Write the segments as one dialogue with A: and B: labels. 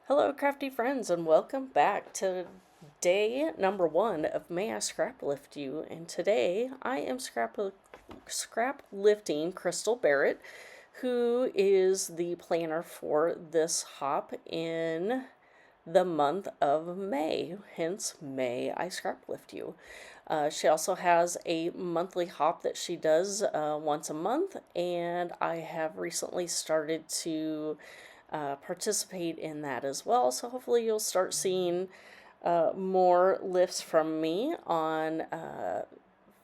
A: Hello, crafty friends, and welcome back to day number one of May I Scrap Lift You. And today I am scrap lifting Crystal Barrett, who is the planner for this hop in the month of May, hence May I Scrap Lift You. She also has a monthly hop that she does once a month, and I have recently started to participate in that as well. So hopefully you'll start seeing more lifts from me on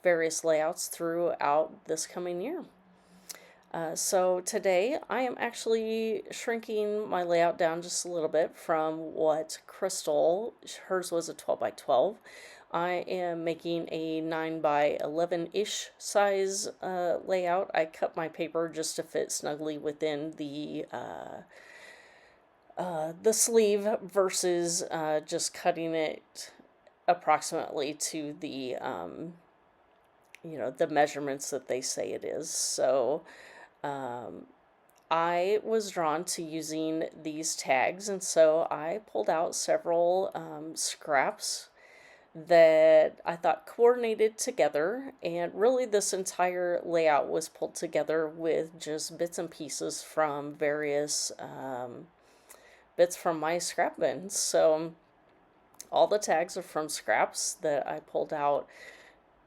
A: various layouts throughout this coming year. So today I am actually shrinking my layout down just a little bit from what Crystal, hers was a 12 by 12. I am making a 9 by 11-ish size layout. I cut my paper just to fit snugly within the sleeve versus just cutting it approximately to the measurements that they say it is. So I was drawn to using these tags, and so I pulled out several scraps that I thought coordinated together, and really this entire layout was pulled together with just bits and pieces from various bits from my scrap bins. So all the tags are from scraps that I pulled out.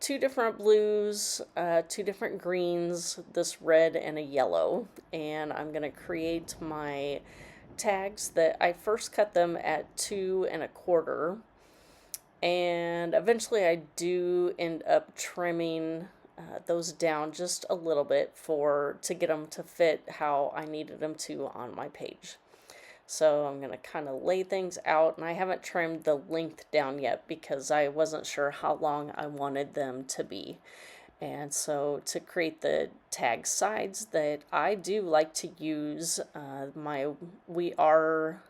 A: Two different blues, two different greens, this red and a yellow. And I'm going to create my tags that I first cut them at 2 1/4. And eventually I do end up trimming those down just a little bit to get them to fit how I needed them to on my page. So I'm going to kind of lay things out, and I haven't trimmed the length down yet because I wasn't sure how long I wanted them to be. And so to create the tag sides that I do like to use my We Are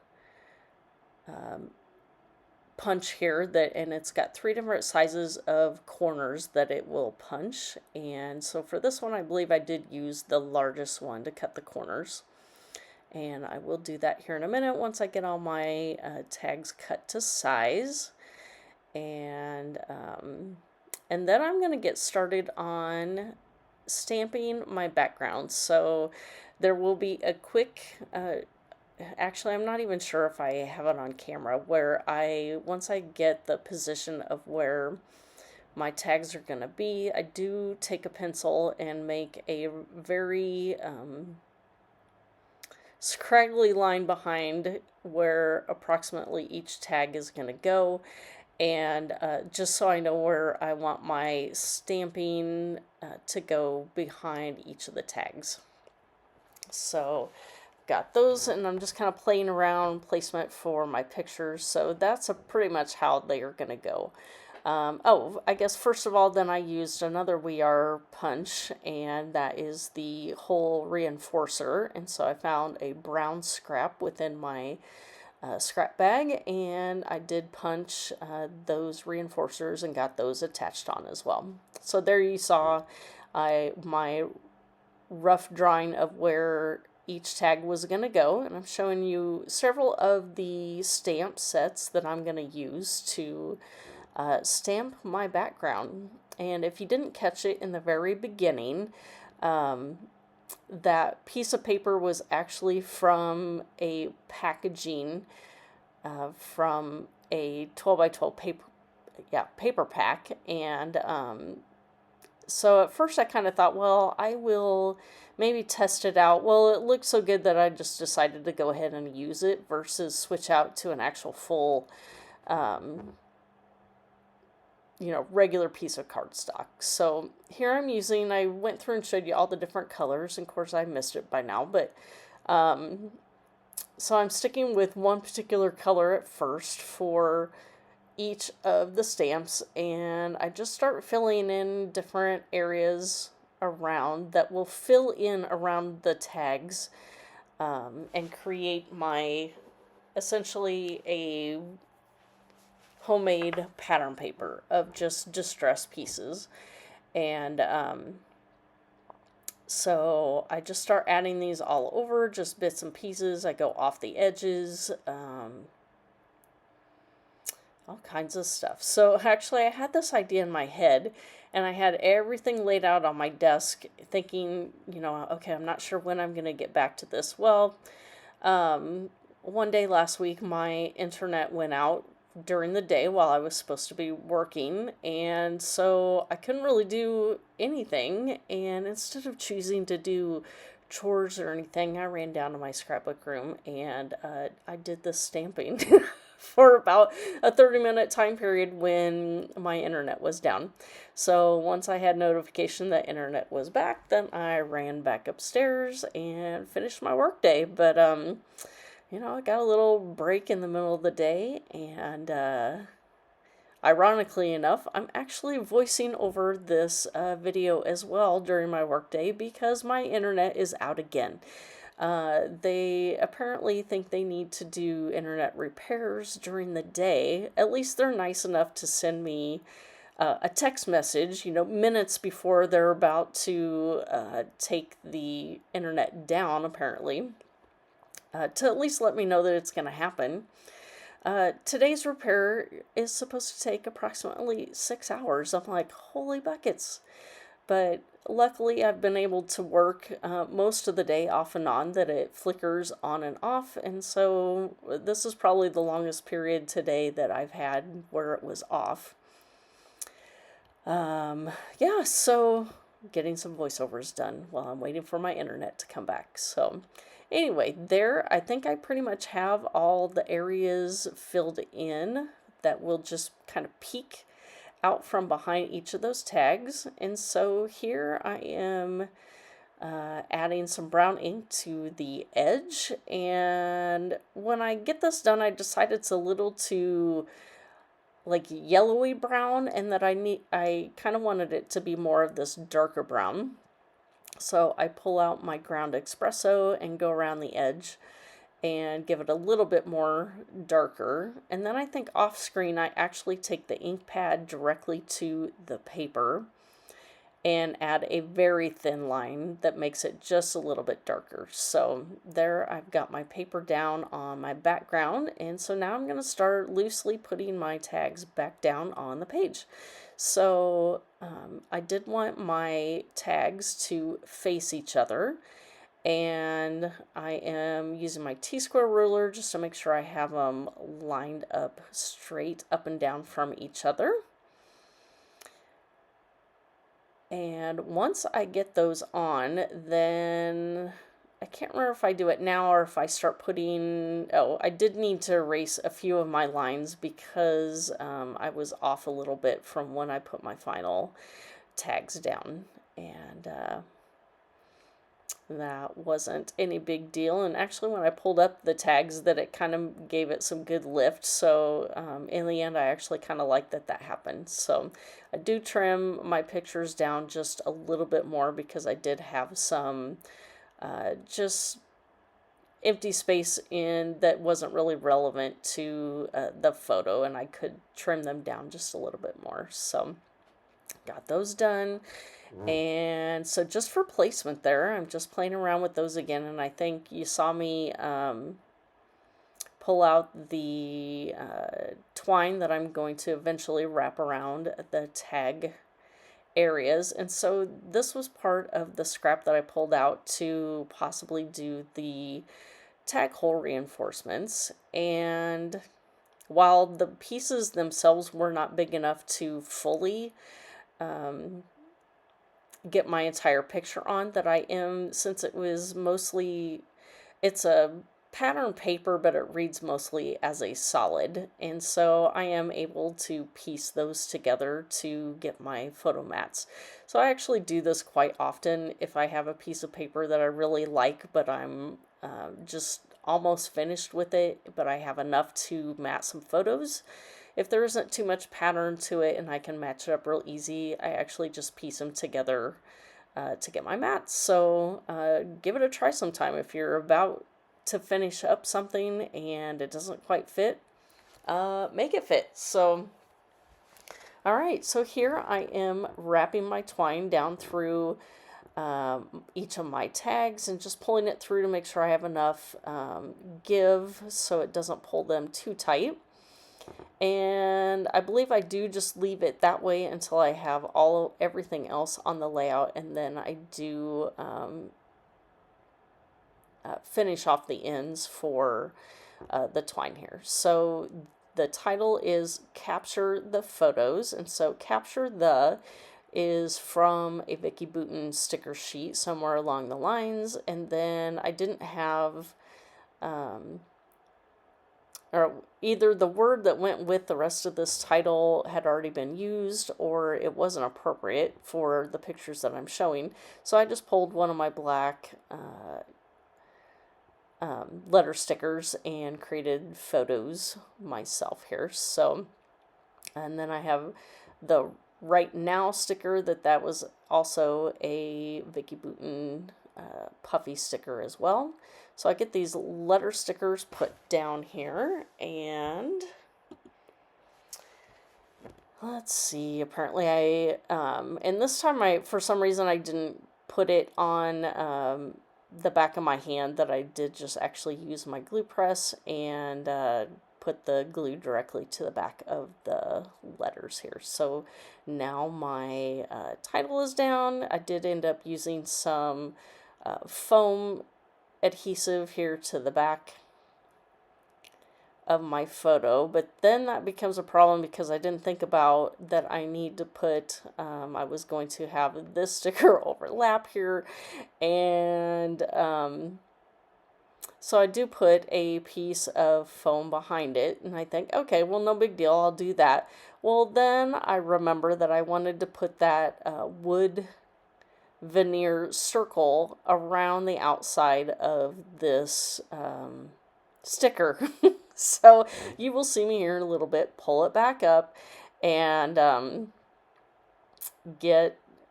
A: punch here, and it's got 3 different sizes of corners that it will punch. And so for this one, I believe I did use the largest one to cut the corners. And I will do that here in a minute once I get all my tags cut to size. And then I'm going to get started on stamping my background. So there will be a quick, actually I'm not even sure if I have it on camera, where once I get the position of where my tags are going to be, I do take a pencil and make a very scraggly line behind where approximately each tag is going to go, and just so I know where I want my stamping to go behind each of the tags. So got those, and I'm just kind of playing around placement for my pictures, so that's pretty much how they are going to go. I guess first of all, then I used another We Are punch, and that is the hole reinforcer. And so I found a brown scrap within my scrap bag, and I did punch those reinforcers and got those attached on as well. So there you saw my rough drawing of where each tag was going to go, and I'm showing you several of the stamp sets that I'm going to use to stamp my background. And if you didn't catch it in the very beginning, that piece of paper was actually from a packaging from a 12 by 12 paper pack. And so at first I kind of thought, well, I will maybe test it out. Well, it looked so good that I just decided to go ahead and use it versus switch out to an actual full regular piece of cardstock. So here I went through and showed you all the different colors. And of course I missed it by now, but so I'm sticking with one particular color at first for each of the stamps, and I just start filling in different areas around that will fill in around the tags and create essentially a homemade pattern paper of just distress pieces. And So I just start adding these all over, just bits and pieces. I go off the edges, all kinds of stuff. So actually, I had this idea in my head, and I had everything laid out on my desk, thinking, okay, I'm not sure when I'm going to get back to this. Well, one day last week, my internet went out during the day while I was supposed to be working, and so I couldn't really do anything. And instead of choosing to do chores or anything, I ran down to my scrapbook room and I did this stamping for about a 30-minute time period when my internet was down. So once I had notification that internet was back, then I ran back upstairs and finished my workday. But I got a little break in the middle of the day, and ironically enough, I'm actually voicing over this video as well during my workday because my internet is out again. They apparently think they need to do internet repairs during the day. At least they're nice enough to send me a text message, minutes before they're about to take the internet down, apparently, to at least let me know that it's going to happen. Today's repair is supposed to take approximately 6 hours. I'm like, holy buckets. But luckily, I've been able to work most of the day off and on, that it flickers on and off. And so this is probably the longest period today that I've had where it was off. Yeah, so getting some voiceovers done while I'm waiting for my internet to come back. So anyway, I think I pretty much have all the areas filled in that will just kind of peek out from behind each of those tags. And so here I am adding some brown ink to the edge. And when I get this done, I decided it's a little too like yellowy brown, and that I kind of wanted it to be more of this darker brown. So I pull out my ground espresso and go around the edge and give it a little bit more darker. And then I think off screen, I actually take the ink pad directly to the paper and add a very thin line that makes it just a little bit darker. So there I've got my paper down on my background, and so now I'm going to start loosely putting my tags back down on the page. So I did want my tags to face each other, and I am using my T-square ruler just to make sure I have them lined up straight up and down from each other. And once I get those on, then I can't remember if I do it now or if I start putting, I did need to erase a few of my lines because I was off a little bit from when I put my final tags down. And that wasn't any big deal. And actually, when I pulled up the tags, that it kind of gave it some good lift. So in the end, I actually kind of like that happened. So I do trim my pictures down just a little bit more because I did have some just empty space in that wasn't really relevant to the photo, and I could trim them down just a little bit more. So got those done. And so just for placement there, I'm just playing around with those again. And I think you saw me pull out the twine that I'm going to eventually wrap around the tag areas. And so this was part of the scrap that I pulled out to possibly do the tag hole reinforcements. And while the pieces themselves were not big enough to fully get my entire picture on, that I am, since it was mostly, it's a pattern paper, but it reads mostly as a solid, and so I am able to piece those together to get my photo mats. So I actually do this quite often if I have a piece of paper that I really like, but I'm just almost finished with it, but I have enough to mat some photos. If there isn't too much pattern to it and I can match it up real easy, I actually just piece them together to get my mats. So give it a try sometime. If you're about to finish up something and it doesn't quite fit, make it fit. So, all right, so here I am wrapping my twine down through each of my tags and just pulling it through to make sure I have enough give so it doesn't pull them too tight. And I believe I do just leave it that way until I have everything else on the layout, and then I do finish off the ends for the twine here. So the title is Capture the Photos, and so Capture the is from a Vicki Boutin sticker sheet somewhere along the lines, and then I didn't have or either the word that went with the rest of this title had already been used or it wasn't appropriate for the pictures that I'm showing. So I just pulled one of my black letter stickers and created photos myself here. So, and then I have the Right Now sticker that was also a Vicki Boutin puffy sticker as well. So I get these letter stickers put down here, and let's see, apparently and this time for some reason I didn't put it on the back of my hand, that I did just actually use my glue press and put the glue directly to the back of the letters here. So now my title is down. I did end up using some foam adhesive here to the back of my photo, but then that becomes a problem because I didn't think about that I need to put, I was going to have this sticker overlap here, and so I do put a piece of foam behind it, and I think, okay, well, no big deal, I'll do that. Well, then I remember that I wanted to put that wood veneer circle around the outside of this sticker. So you will see me here in a little bit pull it back up and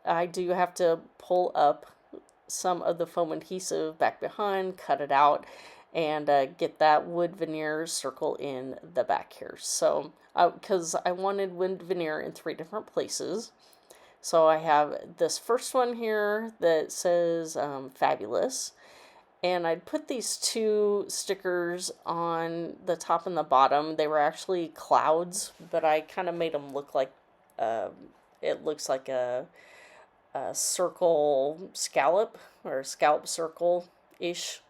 A: I do have to pull up some of the foam adhesive back behind, cut it out, and get that wood veneer circle in the back here. So because I wanted wood veneer in 3 different places. So I have this first one here that says Fabulous, and I'd put these 2 stickers on the top and the bottom. They were actually clouds, but I kind of made them look like it looks like a circle scallop, or scallop circle-ish.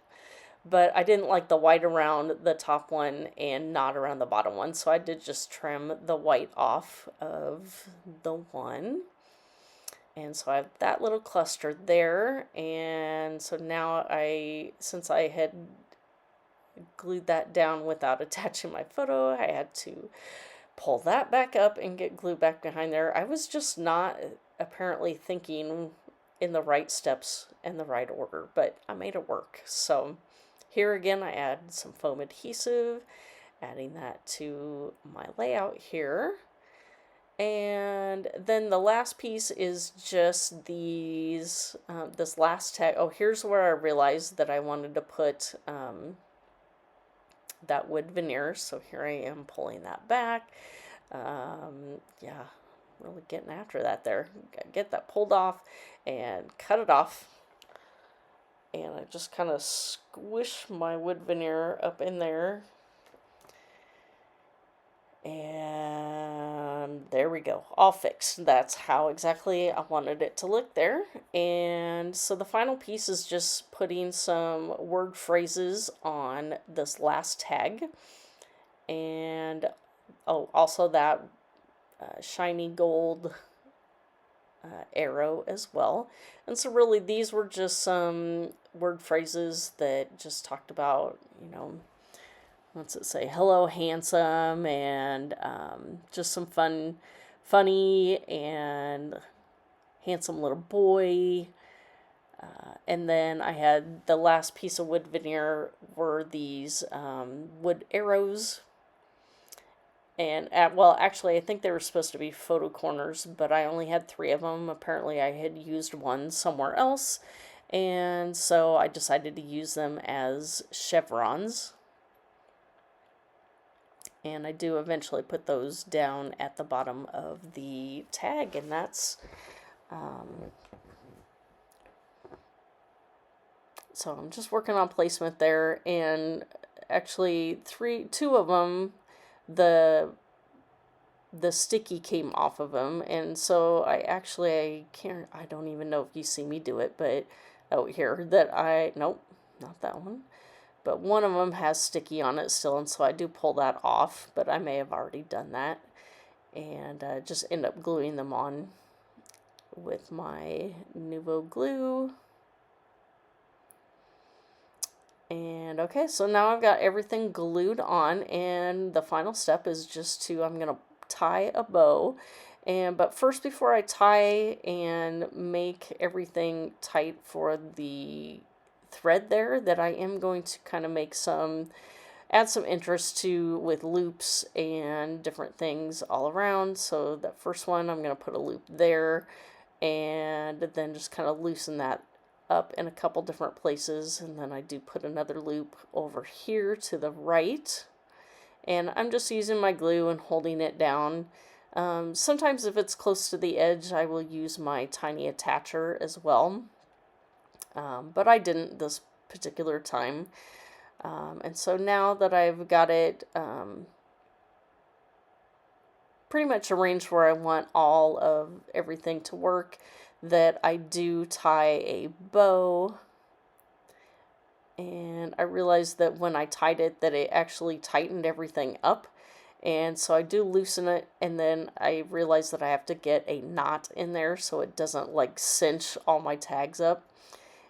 A: But I didn't like the white around the top one and not around the bottom one, so I did just trim the white off of the one. And so I have that little cluster there, and so now since I had glued that down without attaching my photo, I had to pull that back up and get glue back behind there. I was just not apparently thinking in the right steps and the right order, but I made it work. So here again, I add some foam adhesive, adding that to my layout here. And then the last piece is just these, this last tag. Oh, here's where I realized that I wanted to put that wood veneer. So here I am pulling that back. Yeah, really getting after that there. Get that pulled off and cut it off. And I just kind of squish my wood veneer up in there. And there we go, all fixed. That's how exactly I wanted it to look there. And so the final piece is just putting some word phrases on this last tag. And oh, also that shiny gold arrow as well. And so really these were just some word phrases that just talked about, you know, what's it say? Hello, handsome, and just some funny and handsome little boy. And then I had the last piece of wood veneer were these wood arrows. And well, actually, I think they were supposed to be photo corners, but I only had 3 of them. Apparently, I had used one somewhere else. And so I decided to use them as chevrons. And I do eventually put those down at the bottom of the tag, and that's So I'm just working on placement there, and actually two of them, the sticky came off of them, and so I don't even know if you see me do it, but here that nope, not that one, but one of them has sticky on it still, and so I do pull that off, but I may have already done that, and just end up gluing them on with my Nuvo glue. And okay, so now I've got everything glued on, and the final step is just I'm gonna tie a bow. But first, before I tie and make everything tight for the thread there, that I am going to kind of add some interest to with loops and different things all around. So that first one, I'm gonna put a loop there, and then just kind of loosen that up in a couple different places, and then I do put another loop over here to the right, and I'm just using my glue and holding it down. Sometimes if it's close to the edge, I will use my tiny attacher as well, but I didn't this particular time. And so now that I've got it pretty much arranged where I want all of everything to work, that I do tie a bow, and I realized that when I tied it that it actually tightened everything up, and so I do loosen it, and then I realized that I have to get a knot in there so it doesn't like cinch all my tags up,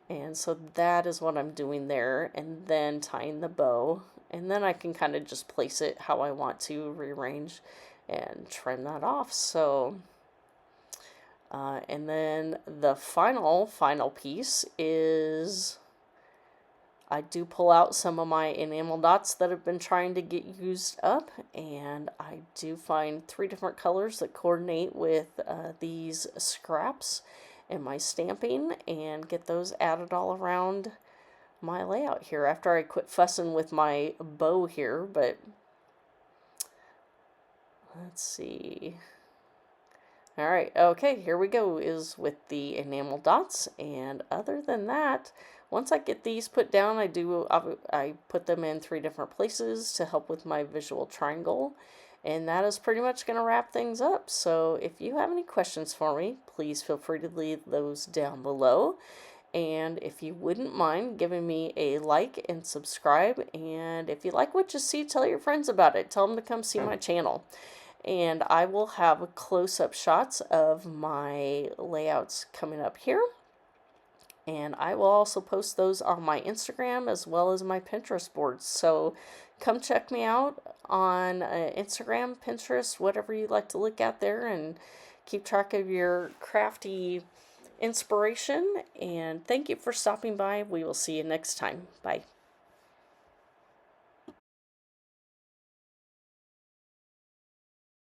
A: and so that is what I'm doing there, and then tying the bow, and then I can kind of just place it how I want to, rearrange and trim that off. So and then the final piece is I do pull out some of my enamel dots that have been trying to get used up, and I do find 3 different colors that coordinate with these scraps and my stamping, and get those added all around my layout here after I quit fussing with my bow here. But let's see. All right, okay, here we go, is with the enamel dots, and other than that, once I get these put down, I put them in 3 different places to help with my visual triangle, and that is pretty much going to wrap things up. So if you have any questions for me, please feel free to leave those down below, and if you wouldn't mind giving me a like and subscribe, and if you like what you see, tell your friends about it. Tell them to come see my channel. And I will have close-up shots of my layouts coming up here, and I will also post those on my Instagram as well as my Pinterest boards. So come check me out on Instagram, Pinterest, whatever you like to look at there, and keep track of your crafty inspiration. And thank you for stopping by. We will see you next time. Bye.